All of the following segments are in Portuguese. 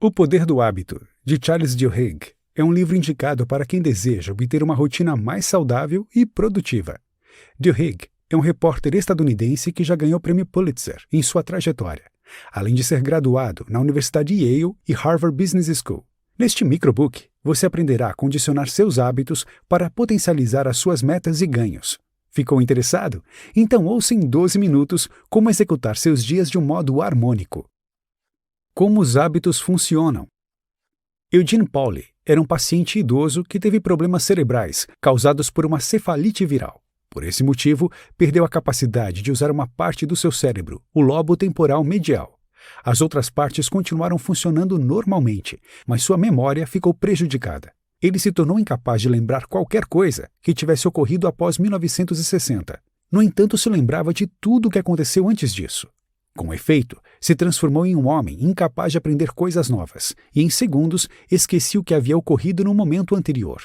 O Poder do Hábito, de Charles Duhigg, é um livro indicado para quem deseja obter uma rotina mais saudável e produtiva. Duhigg é um repórter estadunidense que já ganhou o prêmio Pulitzer em sua trajetória, além de ser graduado na Universidade Yale e Harvard Business School. Neste microbook, você aprenderá a condicionar seus hábitos para potencializar as suas metas e ganhos. Ficou interessado? Então ouça em 12 minutos como executar seus dias de um modo harmônico. Como os hábitos funcionam. Eugene Pauly era um paciente idoso que teve problemas cerebrais causados por uma cefalite viral. Por esse motivo, perdeu a capacidade de usar uma parte do seu cérebro, o lobo temporal medial. As outras partes continuaram funcionando normalmente, mas sua memória ficou prejudicada. Ele se tornou incapaz de lembrar qualquer coisa que tivesse ocorrido após 1960. No entanto, se lembrava de tudo o que aconteceu antes disso. Com efeito, se transformou em um homem incapaz de aprender coisas novas e, em segundos, esquecia o que havia ocorrido no momento anterior.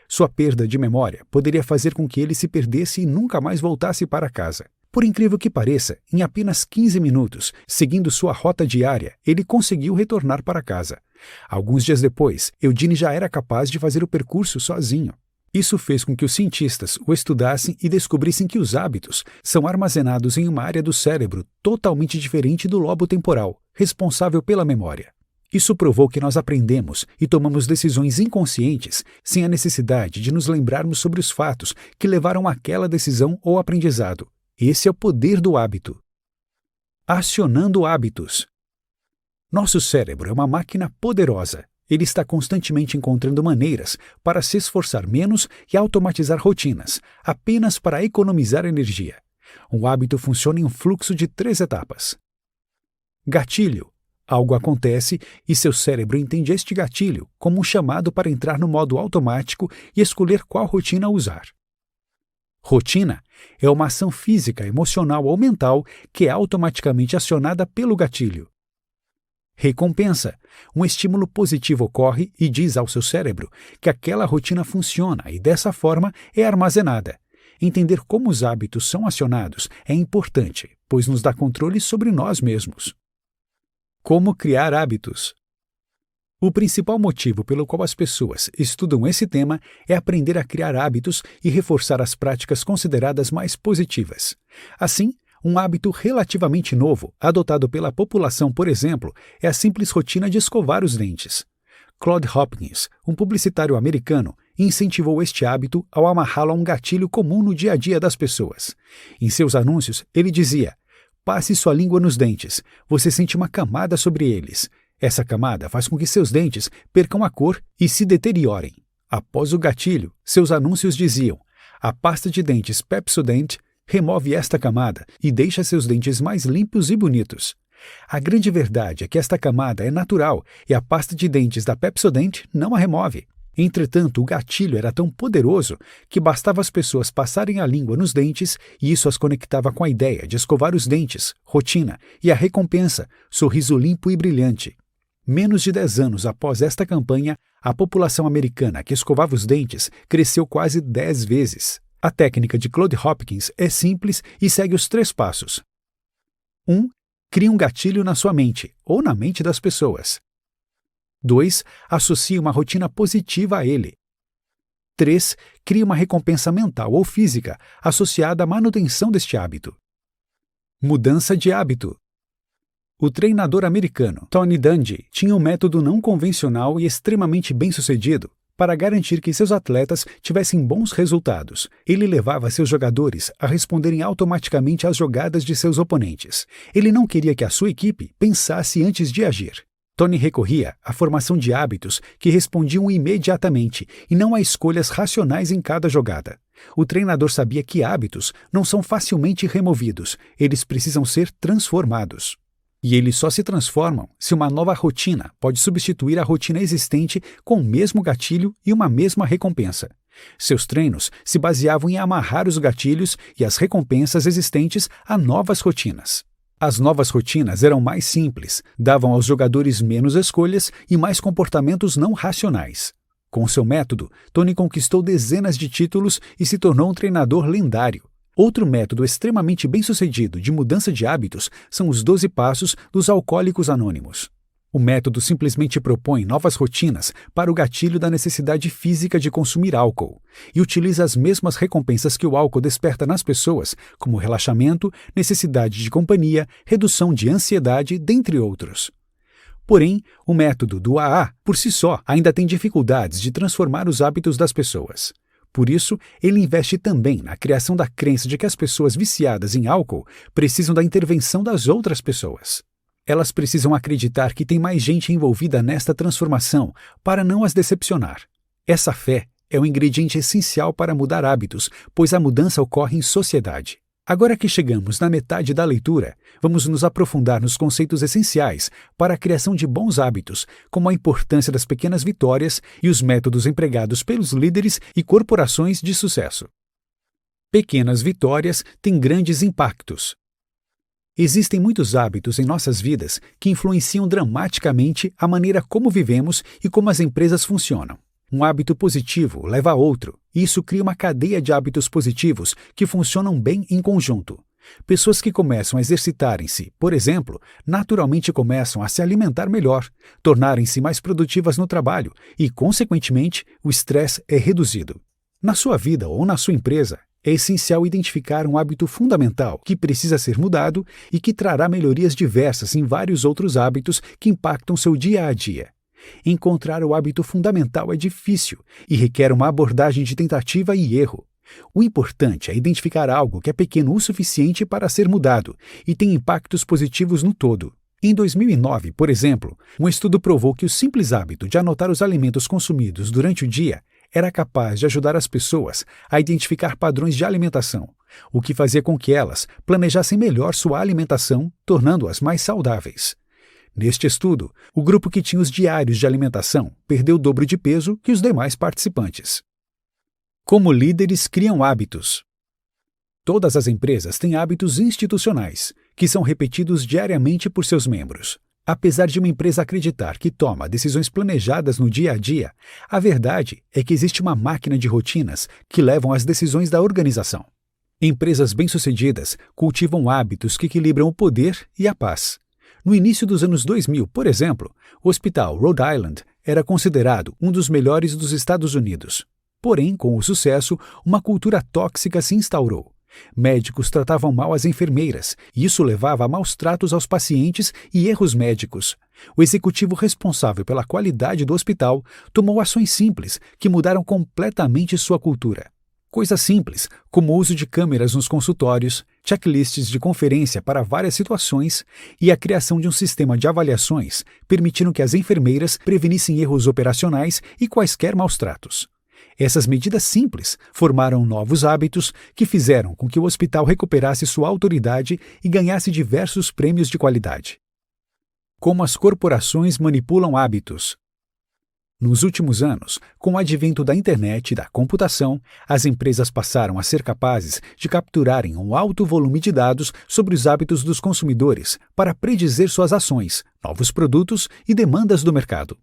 Sua perda de memória poderia fazer com que ele se perdesse e nunca mais voltasse para casa. Por incrível que pareça, em apenas 15 minutos, seguindo sua rota diária, ele conseguiu retornar para casa. Alguns dias depois, Eugene já era capaz de fazer o percurso sozinho. Isso fez com que os cientistas o estudassem e descobrissem que os hábitos são armazenados em uma área do cérebro totalmente diferente do lobo temporal, responsável pela memória. Isso provou que nós aprendemos e tomamos decisões inconscientes sem a necessidade de nos lembrarmos sobre os fatos que levaram àquela decisão ou aprendizado. Esse é o poder do hábito. Acionando hábitos. Nosso cérebro é uma máquina poderosa. Ele está constantemente encontrando maneiras para se esforçar menos e automatizar rotinas, apenas para economizar energia. Um hábito funciona em um fluxo de 3 etapas. Gatilho. Algo acontece e seu cérebro entende este gatilho como um chamado para entrar no modo automático e escolher qual rotina usar. Rotina é uma ação física, emocional ou mental que é automaticamente acionada pelo gatilho. Recompensa. Um estímulo positivo ocorre e diz ao seu cérebro que aquela rotina funciona e, dessa forma, é armazenada. Entender como os hábitos são acionados é importante, pois nos dá controle sobre nós mesmos. Como criar hábitos. O principal motivo pelo qual as pessoas estudam esse tema é aprender a criar hábitos e reforçar as práticas consideradas mais positivas. Assim, um hábito relativamente novo, adotado pela população, por exemplo, é a simples rotina de escovar os dentes. Claude Hopkins, um publicitário americano, incentivou este hábito ao amarrá-lo a um gatilho comum no dia a dia das pessoas. Em seus anúncios, ele dizia: "Passe sua língua nos dentes, você sente uma camada sobre eles. Essa camada faz com que seus dentes percam a cor e se deteriorem." Após o gatilho, seus anúncios diziam: "A pasta de dentes Pepsodent remove esta camada e deixa seus dentes mais limpos e bonitos." A grande verdade é que esta camada é natural e a pasta de dentes da Pepsodent não a remove. Entretanto, o gatilho era tão poderoso que bastava as pessoas passarem a língua nos dentes e isso as conectava com a ideia de escovar os dentes, rotina, e a recompensa, sorriso limpo e brilhante. Menos de 10 anos após esta campanha, a população americana que escovava os dentes cresceu quase 10 vezes. A técnica de Claude Hopkins é simples e segue os 3 passos. 1. Crie um gatilho na sua mente, ou na mente das pessoas. 2. Associe uma rotina positiva a ele. 3. Crie uma recompensa mental ou física associada à manutenção deste hábito. Mudança de hábito. O treinador americano Tony Dungy tinha um método não convencional e extremamente bem-sucedido para garantir que seus atletas tivessem bons resultados. Ele levava seus jogadores a responderem automaticamente às jogadas de seus oponentes. Ele não queria que a sua equipe pensasse antes de agir. Tony recorria à formação de hábitos que respondiam imediatamente e não a escolhas racionais em cada jogada. O treinador sabia que hábitos não são facilmente removidos, eles precisam ser transformados. E eles só se transformam se uma nova rotina pode substituir a rotina existente com o mesmo gatilho e uma mesma recompensa. Seus treinos se baseavam em amarrar os gatilhos e as recompensas existentes a novas rotinas. As novas rotinas eram mais simples, davam aos jogadores menos escolhas e mais comportamentos não racionais. Com seu método, Tony conquistou dezenas de títulos e se tornou um treinador lendário. Outro método extremamente bem-sucedido de mudança de hábitos são os 12 passos dos Alcoólicos Anônimos. O método simplesmente propõe novas rotinas para o gatilho da necessidade física de consumir álcool e utiliza as mesmas recompensas que o álcool desperta nas pessoas, como relaxamento, necessidade de companhia, redução de ansiedade, dentre outros. Porém, o método do AA, por si só, ainda tem dificuldades de transformar os hábitos das pessoas. Por isso, ele investe também na criação da crença de que as pessoas viciadas em álcool precisam da intervenção das outras pessoas. Elas precisam acreditar que tem mais gente envolvida nesta transformação para não as decepcionar. Essa fé é um ingrediente essencial para mudar hábitos, pois a mudança ocorre em sociedade. Agora que chegamos na metade da leitura, vamos nos aprofundar nos conceitos essenciais para a criação de bons hábitos, como a importância das pequenas vitórias e os métodos empregados pelos líderes e corporações de sucesso. Pequenas vitórias têm grandes impactos. Existem muitos hábitos em nossas vidas que influenciam dramaticamente a maneira como vivemos e como as empresas funcionam. Um hábito positivo leva a outro, e isso cria uma cadeia de hábitos positivos que funcionam bem em conjunto. Pessoas que começam a exercitarem-se, por exemplo, naturalmente começam a se alimentar melhor, tornarem-se mais produtivas no trabalho e, consequentemente, o estresse é reduzido. Na sua vida ou na sua empresa, é essencial identificar um hábito fundamental que precisa ser mudado e que trará melhorias diversas em vários outros hábitos que impactam seu dia a dia. Encontrar o hábito fundamental é difícil e requer uma abordagem de tentativa e erro. O importante é identificar algo que é pequeno o suficiente para ser mudado e tem impactos positivos no todo. Em 2009, por exemplo, um estudo provou que o simples hábito de anotar os alimentos consumidos durante o dia era capaz de ajudar as pessoas a identificar padrões de alimentação, o que fazia com que elas planejassem melhor sua alimentação, tornando-as mais saudáveis. Neste estudo, o grupo que tinha os diários de alimentação perdeu o dobro de peso que os demais participantes. Como líderes criam hábitos? Todas as empresas têm hábitos institucionais, que são repetidos diariamente por seus membros. Apesar de uma empresa acreditar que toma decisões planejadas no dia a dia, a verdade é que existe uma máquina de rotinas que levam às decisões da organização. Empresas bem-sucedidas cultivam hábitos que equilibram o poder e a paz. No início dos anos 2000, por exemplo, o Hospital Rhode Island era considerado um dos melhores dos Estados Unidos. Porém, com o sucesso, uma cultura tóxica se instaurou. Médicos tratavam mal as enfermeiras, e isso levava a maus tratos aos pacientes e erros médicos. O executivo responsável pela qualidade do hospital tomou ações simples que mudaram completamente sua cultura. Coisas simples, como o uso de câmeras nos consultórios, checklists de conferência para várias situações e a criação de um sistema de avaliações, permitindo que as enfermeiras prevenissem erros operacionais e quaisquer maus tratos. Essas medidas simples formaram novos hábitos que fizeram com que o hospital recuperasse sua autoridade e ganhasse diversos prêmios de qualidade. Como as corporações manipulam hábitos? Nos últimos anos, com o advento da internet e da computação, as empresas passaram a ser capazes de capturarem um alto volume de dados sobre os hábitos dos consumidores para predizer suas ações, novos produtos e demandas do mercado.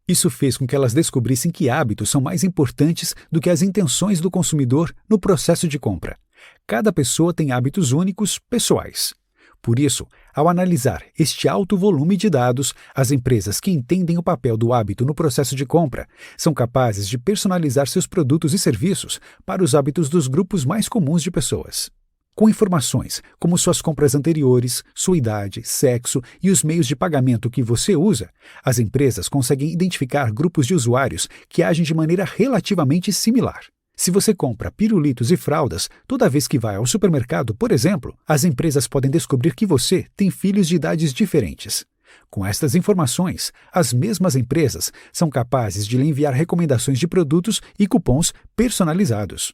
Isso fez com que elas descobrissem que hábitos são mais importantes do que as intenções do consumidor no processo de compra. Cada pessoa tem hábitos únicos, pessoais. Por isso, ao analisar este alto volume de dados, as empresas que entendem o papel do hábito no processo de compra são capazes de personalizar seus produtos e serviços para os hábitos dos grupos mais comuns de pessoas. Com informações como suas compras anteriores, sua idade, sexo e os meios de pagamento que você usa, as empresas conseguem identificar grupos de usuários que agem de maneira relativamente similar. Se você compra pirulitos e fraldas toda vez que vai ao supermercado, por exemplo, as empresas podem descobrir que você tem filhos de idades diferentes. Com estas informações, as mesmas empresas são capazes de lhe enviar recomendações de produtos e cupons personalizados.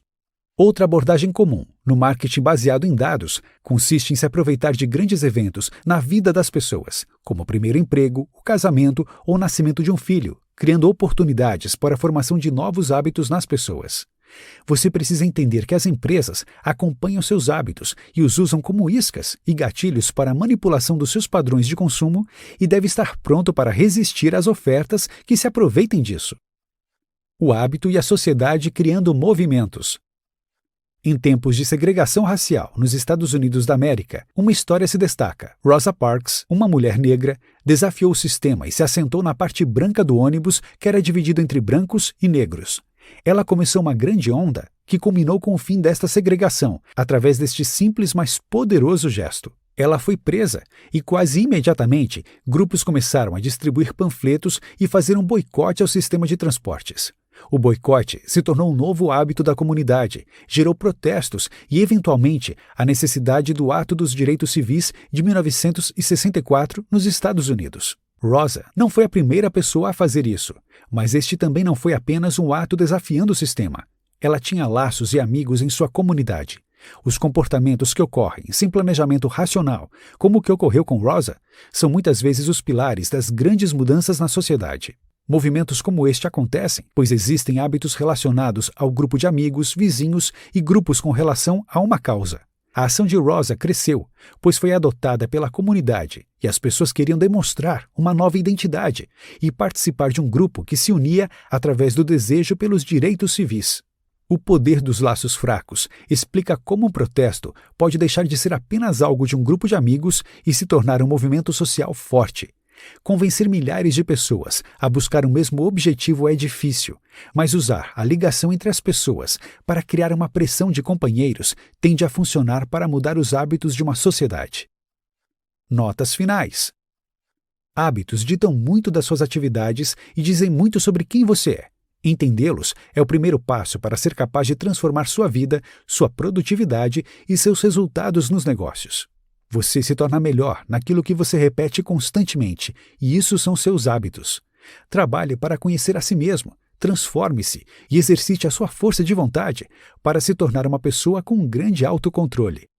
Outra abordagem comum no marketing baseado em dados consiste em se aproveitar de grandes eventos na vida das pessoas, como o primeiro emprego, o casamento ou o nascimento de um filho, criando oportunidades para a formação de novos hábitos nas pessoas. Você precisa entender que as empresas acompanham seus hábitos e os usam como iscas e gatilhos para a manipulação dos seus padrões de consumo e deve estar pronto para resistir às ofertas que se aproveitem disso. O hábito e a sociedade criando movimentos. Em tempos de segregação racial nos Estados Unidos da América, uma história se destaca. Rosa Parks, uma mulher negra, desafiou o sistema e se assentou na parte branca do ônibus, que era dividido entre brancos e negros. Ela começou uma grande onda que culminou com o fim desta segregação, através deste simples, mas poderoso gesto. Ela foi presa e, quase imediatamente, grupos começaram a distribuir panfletos e fazer um boicote ao sistema de transportes. O boicote se tornou um novo hábito da comunidade, gerou protestos e, eventualmente, a necessidade do Ato dos Direitos Civis de 1964 nos Estados Unidos. Rosa não foi a primeira pessoa a fazer isso, mas este também não foi apenas um ato desafiando o sistema. Ela tinha laços e amigos em sua comunidade. Os comportamentos que ocorrem sem planejamento racional, como o que ocorreu com Rosa, são muitas vezes os pilares das grandes mudanças na sociedade. Movimentos como este acontecem, pois existem hábitos relacionados ao grupo de amigos, vizinhos e grupos com relação a uma causa. A ação de Rosa cresceu, pois foi adotada pela comunidade e as pessoas queriam demonstrar uma nova identidade e participar de um grupo que se unia através do desejo pelos direitos civis. O poder dos laços fracos explica como um protesto pode deixar de ser apenas algo de um grupo de amigos e se tornar um movimento social forte. Convencer milhares de pessoas a buscar o mesmo objetivo é difícil, mas usar a ligação entre as pessoas para criar uma pressão de companheiros tende a funcionar para mudar os hábitos de uma sociedade. Notas finais. Hábitos ditam muito das suas atividades e dizem muito sobre quem você é. Entendê-los é o primeiro passo para ser capaz de transformar sua vida, sua produtividade e seus resultados nos negócios. Você se torna melhor naquilo que você repete constantemente, e isso são seus hábitos. Trabalhe para conhecer a si mesmo, transforme-se e exercite a sua força de vontade para se tornar uma pessoa com um grande autocontrole.